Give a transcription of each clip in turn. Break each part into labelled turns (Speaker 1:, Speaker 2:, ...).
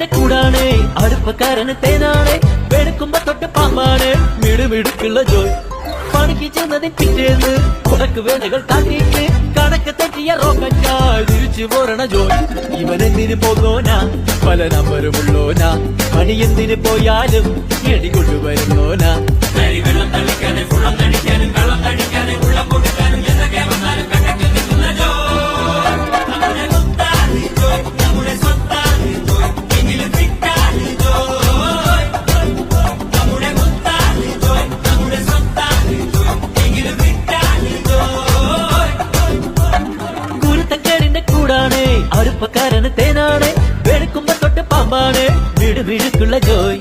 Speaker 1: കുരുത്തക്കേടിന്റെ കൂടാണ് അടുപ്പക്കാരന് തേനാണ് വെളുക്കുമ്പോ തൊട്ട് പാമ്പാണ് മിടുമിടുക്കുള്ള ജോയ് പണിക്ക് ചെന്നതിന് പിറ്റേന്ന് കുടക്ക് വേലകൾ കാട്ടിയിട്ട് കണക്ക് തെറ്റിയ റോക്കറ്റായി തിരിച്ചു പോരണ ജോയ് ഇവനെന്തിന് പോകോനാ പല നമ്പരുമുള്ളോനാ പണി എന്തിന് പോയാലും എടി കൊണ്ടുവരുന്നോനാ വെള്ളം തളിക്കാനും കുളം തടിക്കാനും കള്ളം തടിക്കാനും കുളം കൊടുക്കാനും എന്തൊക്കെ വന്നാലും കണ്ടക്ക് നിൽക്കുന്ന ജോയ് നമ്മുടെ സ്വത്താണ് ജോയ് നമ്മുടെ സ്വത്താണ് ജോയ് എങ്കിലും ഫിറ്റാണ് ജോയ് നമ്മുടെ സ്വത്താണ് ജോയ് നമ്മുടെ സ്വത്താണ് ജോയ് എങ്കിലും ഫിറ്റാണ് ജോയ് കുരുത്തക്കേടിന്റെ കൂടാണ് അടുപ്പക്കാരന് തേനാണ് വെളുക്കുമ്പോ തൊട്ട് പാമ്പാണ് മിടുമിടുക്കുള്ള ജോയ്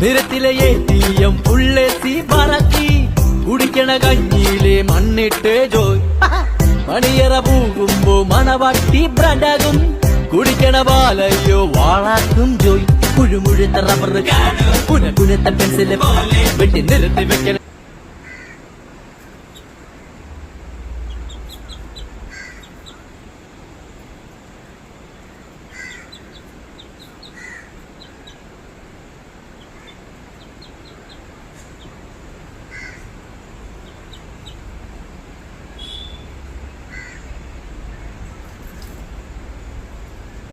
Speaker 1: നിരത്തിലെ ATM ഉള്ളെത്തി പറക്കി കുടിക്കണ കഞ്ഞിയിലെ മണ്ണിട്ട് ജോയ് മണിയറ പോകുമ്പോ മണവാട്ടി ബ്രാൻഡാകും കുടിക്കണ പാലയോ വാളാക്കും ജോയ് കുഴുമുഴുത്ത റബ്ബർ കുനകുനത്ത പെൻസില് വെട്ടി നിരത്തി വെക്കണ